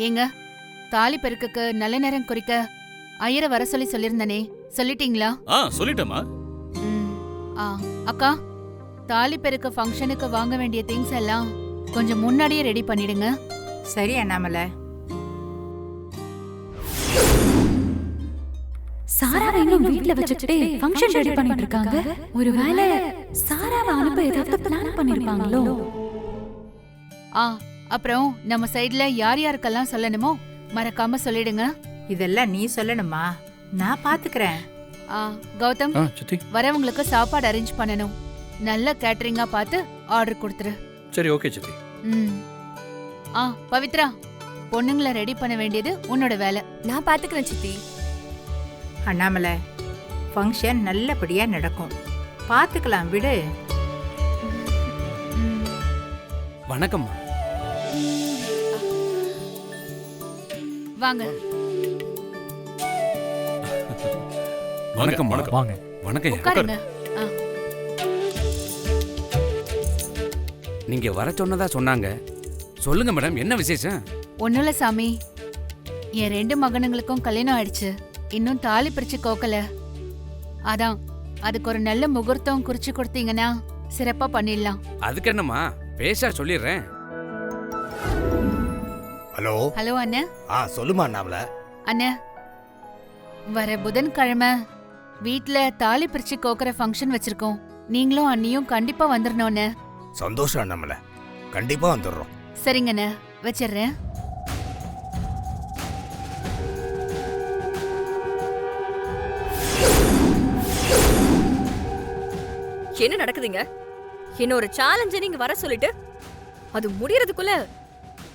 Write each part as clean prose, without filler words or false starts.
ஏங்க, தாலி பெருக்குக்கு நல்ல நேரம் குறிக்க ஐயரை வர சொல்லிருந்தனே, சொல்லிட்டீங்களா? சொல்லிட்டேமா. அக்கா, தாலி பெருக்க ஃபங்க்ஷனுக்கு வாங்க வேண்டிய திங்ஸ் எல்லாம் கொஞ்சம் முன்னாடியே ரெடி பண்ணிடுங்க. சரி அண்ணாமலை. சாராவை இன்னும் வீட்ல வச்சுட்டு ஃபங்க்ஷன் ரெடி பண்ணிட்டு இருக்காங்க. ஒருவேளை சாராவை அனுப்ப ஏதாவது பிளான் பண்ணிருப்பாங்களோ? அப்புறம் நம்ம சைடுல யார் யாருக்கெல்லாம் சொல்லணுமோ மறக்காம சொல்லிடுங்க. இதெல்லாம் நீ சொல்லணுமா? நான் பாத்துக்கிறேன். கௌதம், வரவங்களுக்கு சாப்பாடு அரேஞ்ச் பண்ணணும். நல்ல கேட்டரிங்கா பார்த்து ஆர்டர் கொடுத்துரு. சரி, ஓகே சித்தி. பவித்ரா, பொண்ணுங்களை ரெடி பண்ண வேண்டியது உன்னோட வேலை. நான் பாத்துக்கிறேன் சித்தி. அண்ணாமலை, ஃபங்க்ஷன் நல்லபடியா நடக்கும், பாத்துக்கலாம் விடு. வணக்கம். வாங்க. வணக்கம். வாங்க. வணக்கம். உட்காருங்க. நீங்க வர சொன்னதா சொன்னாங்க. சொல்லுங்க மேடம், என்ன விசேஷம்? ஒண்ணுல சாமி, என் 2 மகனுங்களுக்கும் கல்யாணம் ஆயிடுச்சு. இன்னும் தாலி பிரிச்சு கோக்கல. அதான் அதுக்கு ஒரு நல்ல முகூர்த்தம் குறிச்சு கொடுத்தீங்கன்னா சிறப்பா பண்ணிடலாம். அதுக்கு என்னம்மா, பேச சொல்லிடுறேன். ஹலோ. ஹலோ அண்ணா. சொல்லுமா அண்ணாமலை. அண்ணா, வர புதன்கிழமை வீட்ல தாலி பிரிச்சு கோக்குற ஃபங்க்ஷன் வச்சிருக்கோம். நீங்களும் அண்ணியும் கண்டிப்பா வந்துடணும்னு. சந்தோஷம் அண்ணாமலை, கண்டிப்பா வந்துடுறோம். சரிங்கண்ணா, வச்சிடுறேன். என்ன நடக்குதுங்க? என்ன ஒரு சேலஞ்ச நீங்க வர சொல்லிட்டு அது முடியறதுக்குள்ள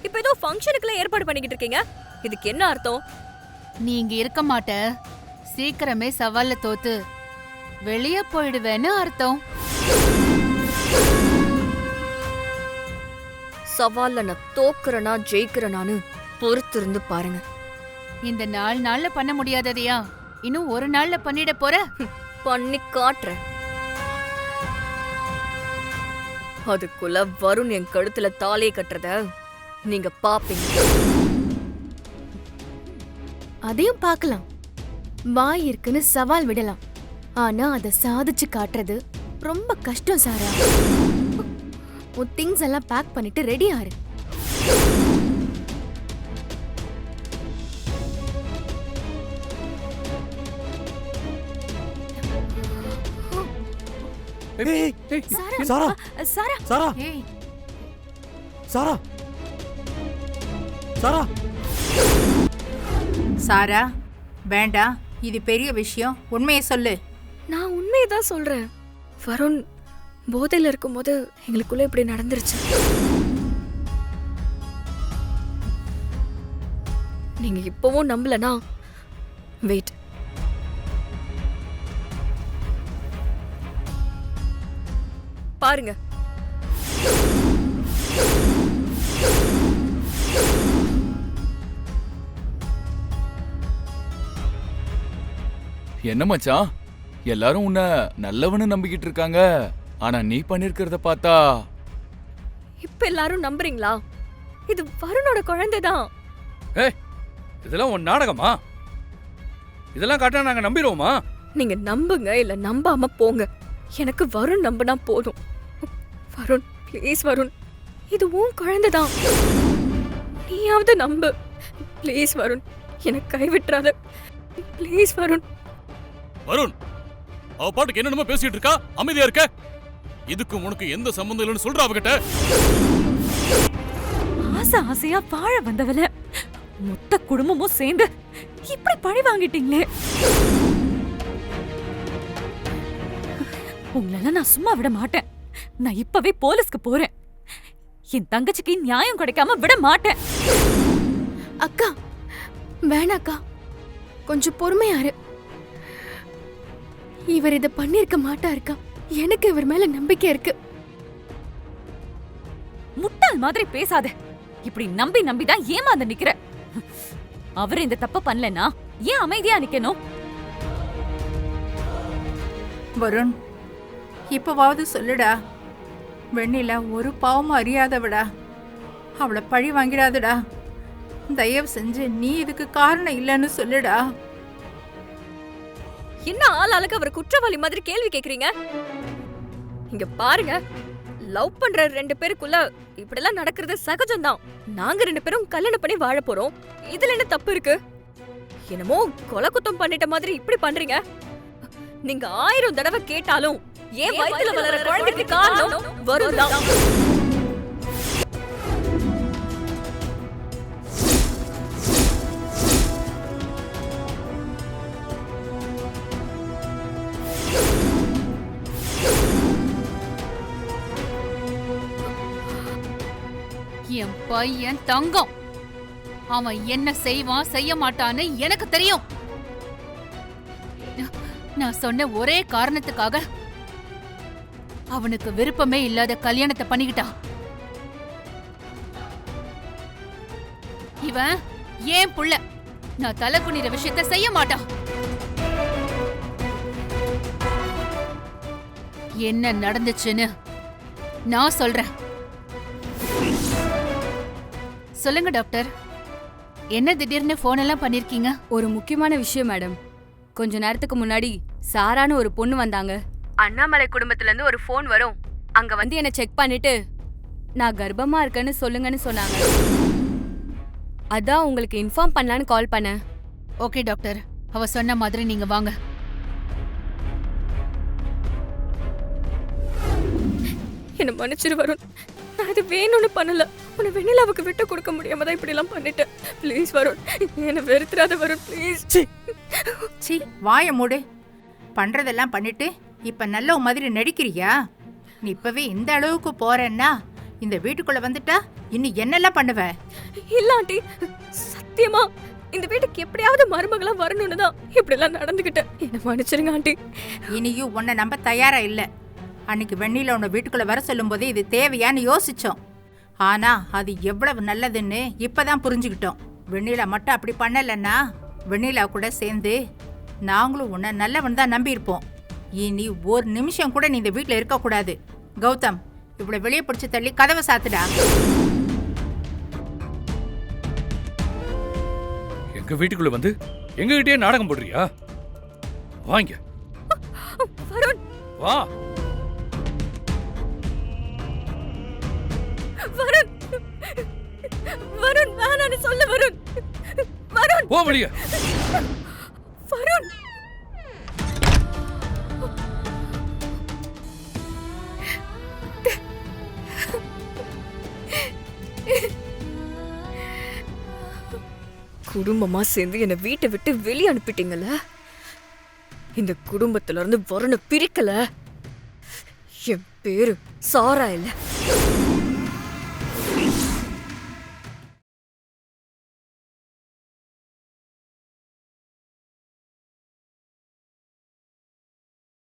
இப்ப ஏதோ ஃபங்க்ஷனுக்குள்ள ஏற்பாடு பண்ணிக்கிட்டு இருக்கீங்க. இதுக்கு என்ன அர்த்தம்? நீ இங்க இருக்க மாட்ட, சீக்கிரமே சவால்ல தோத்து வெளியே போயிடுவேன்னு அர்த்தம். சவால்ல நான் தோக்குறனா ஜெயிக்கிறனான்னு பொறுத்திருந்து பாருங்க. இந்த 4 நாள்ல பண்ண முடியாததையா இன்னும் ஒரு நாள்ல பண்ணிட போற? பண்ணி காட்டுறேன். அதுக்குள்ள வருண் என் கழுத்துல தாலியை கட்டுறத நீங்க பாப்பீங்க. அதையும் பார்க்கலாம். வாய் இருக்குன்னு சவால் விடலாம், ஆனா அதை சாதிச்சு காட்டுறது ரொம்ப கஷ்டம் சாரா. உன் திங்ஸ் எல்லாம் பேக் பண்ணிட்டு ரெடி ஆறு. சாரா, சாரா, சாரா, சாரா, சாரா. சாரா, வேண்டாம், இது பெரிய விஷயம், உண்மையை சொல்லு. நான் உண்மையை தான் சொல்றேன். வருண் போதையில இருக்கும்போது எங்களுக்குள்ள இப்படி நடந்துருச்சு. நீங்க இப்பவும் நம்பலனா வெயிட். பாருங்க. என்ன மச்சான், எல்லாரும் உன்னை நல்லவனு நம்பிக்கிட்டு இருக்காங்க. ஆனா நீ பண்ணிருக்கிறத பார்த்தா இப்ப எல்லாரும் நம்புறீங்களா? இது வருணோட குழந்தைதான். இதெல்லாம் உன் நாடகமா? இதெல்லாம் காட்டா நாங்க நம்பிடுவோமா? நீங்க நம்புங்க இல்ல நம்பாம போங்க. எனக்கு வருண் நம்பினா போதும். வருண், ப்ளீஸ் வருண், இது உன் குழந்தைதான். நீயாவது நம்பு ப்ளீஸ் வருண். எனக்கு கைவிட்டுறாத ப்ளீஸ் வருண். வருண், அவ பாட்டுக்கு என்னென்னமோ பேசிட்டு இருக்கா, அமைதியா இருக்க. இதுக்கு உனக்கு எந்த சம்பந்தம் இல்லைன்னு சொல்ற அவகிட்ட. ஆசை ஆசையா வாழ வந்தவள மொத்த குடும்பமும் சேர்ந்து இப்படி பழி வாங்கிட்டீங்களே. உங்களால நான் சும்மா விட மாட்டேன். நான் இப்பவே போலீஸ்க்கு போறேன். என் தங்கச்சிக்கு நியாயம் கிடைக்காம விட மாட்டேன். அக்கா வேணாக்கா, கொஞ்சம் பொறுமையாரு. இவர் இத பண்ணிருக்க மாட்டாருக்கா. எனக்கு இவர் மேல நம்பிக்கை இருக்கு. முட்டாள் மாதிரி பேசாத. இப்படி நம்பி நம்பிதான் ஏமாந்து நிக்கிற. அவர் இந்த தப்ப பண்ணலனா ஏன் அமைதியா நிக்கணும்? வருண், இப்பவாவது சொல்லுடா. வெண்ணிலா ஒரு பாவமும் அறியாதவடா. அவளை பழி வாங்கிடாதடா. தயவு செஞ்சு நீ இதுக்கு காரணம் இல்லைன்னு சொல்லுடா. என்ன ஆளாளுக்கு அவர் குற்றவாளி மாதிரி கேள்வி கேக்குறீங்க? இங்க பாருங்க, லவ் பண்ற 2 பேருக்குள்ள இப்படிலாம் நடக்கிறது சகஜம்தான். நாங்க 2 பேரும் கல்யாணம் பண்ணி வாழ போறோம். இதுல என்ன தப்பு இருக்கு? என்னமோ கொலை குத்தம் பண்ணிட்ட மாதிரி இப்படி பண்றீங்க. நீங்க 1000 தடவை கேட்டாலும் ஏன் வயித்துல வளர குழந்தைக்கு காரணம் வருண் தான். என் பையன் தங்கம். அவன் என்ன செய்வான் செய்ய மாட்டான்னு எனக்கு தெரியும். நான் சொன்ன ஒரே காரணத்துக்காக அவனுக்கு விருப்பமே இல்லாத கல்யாணத்தை பண்ணிக்கிட்டான். இவன் ஏன் புள்ள. நான் தலை குனிற விஷயத்த செய்ய மாட்டான். என்ன நடந்துச்சுன்னு நான் சொல்றேன். சொல்லுங்க டாக்டர், என்ன திடீர்னு போன் எல்லாம் பண்ணிருக்கீங்க? ஒரு முக்கியமான விஷயம் மேடம். கொஞ்ச நேரத்துக்கு முன்னாடி சாரான்னு ஒரு பொண்ணு வந்தாங்க. அண்ணாமலை குடும்பத்துல இருந்து ஒரு போன் வரும், அங்க வந்து என்ன செக் பண்ணிட்டு நான் கர்ப்பமா இருக்கேன்னு சொல்லுங்கன்னு சொன்னாங்க. அதான் உங்களுக்கு இன்ஃபார்ம் பண்ணலான்னு கால் பண்ணேன். ஓகே டாக்டர், அவ சொன்ன மாதிரி நீங்க வாங்க. என்ன மன்னிச்சிரு வருண், நான் இது வேணும்னு பண்ணல. உன்னை வெண்ணிலாவுக்கு விட்டு கொடுக்க முடியாம தான் இப்படி எல்லாம் பண்ணிட்டேன். ப்ளீஸ் வருண், என்ன வெறுத்துறாத வருண், ப்ளீஸ். சி, வாய மூடு. பண்றதெல்லாம் பண்ணிட்டு இப்ப நல்ல மாதிரி நடிக்கிறியா? நீ இப்பவே இந்த அளவுக்கு போறேன்னா இந்த வீட்டுக்குள்ள வந்துட்டா இன்னும் என்னெல்லாம் பண்ணுவ? இல்ல ஆண்டி, சத்தியமா இந்த வீட்டுக்கு எப்படியாவது மருமகளா வரணும்னு தான் இப்படி எல்லாம் நடந்துகிட்டேன். என்ன மன்னிச்சிருங்க ஆண்டி. இனியும் உன்னை நம்ப தயாரா இல்ல. அன்னைக்கு வெண்ணில உன்னை வீட்டுக்குள்ள வர சொல்லும் போதே இது தேவையான்னு யோசிச்சோம். ஆனா அது எவ்வளவு நல்லதுன்னு இப்பதான் புரிஞ்சுக்கிட்டோம். வெண்ணிலா மட்டும் அப்படி பண்ணலன்னா வெண்ணிலா கூட சேர்ந்து நாங்களும் உன்னை நல்லவன் தான் நம்பி இருப்போம். இனி ஒரு நிமிஷம் கூட நீ இந்த வீட்டுல இருக்க கூடாது. கௌதம், இவ்வளவு வெளியே பிடிச்சு தள்ளி கதவை சாத்துடா. எங்க வீட்டுக்குள்ள வந்து எங்க கிட்டே நாடகம் போடுறியா? வாங்க வருண், வா. வருண், வருண் வேணான்னு சொல்ல வருண். வருண் போ வெளிய. வருண், குடும்பமா சேர்ந்து என்னை வீட்டை விட்டு வெளியே அனுப்பிட்டீங்கல்ல. இந்த குடும்பத்துல இருந்து வருண பிரிக்கல, என் பேரு சாரா இல்ல.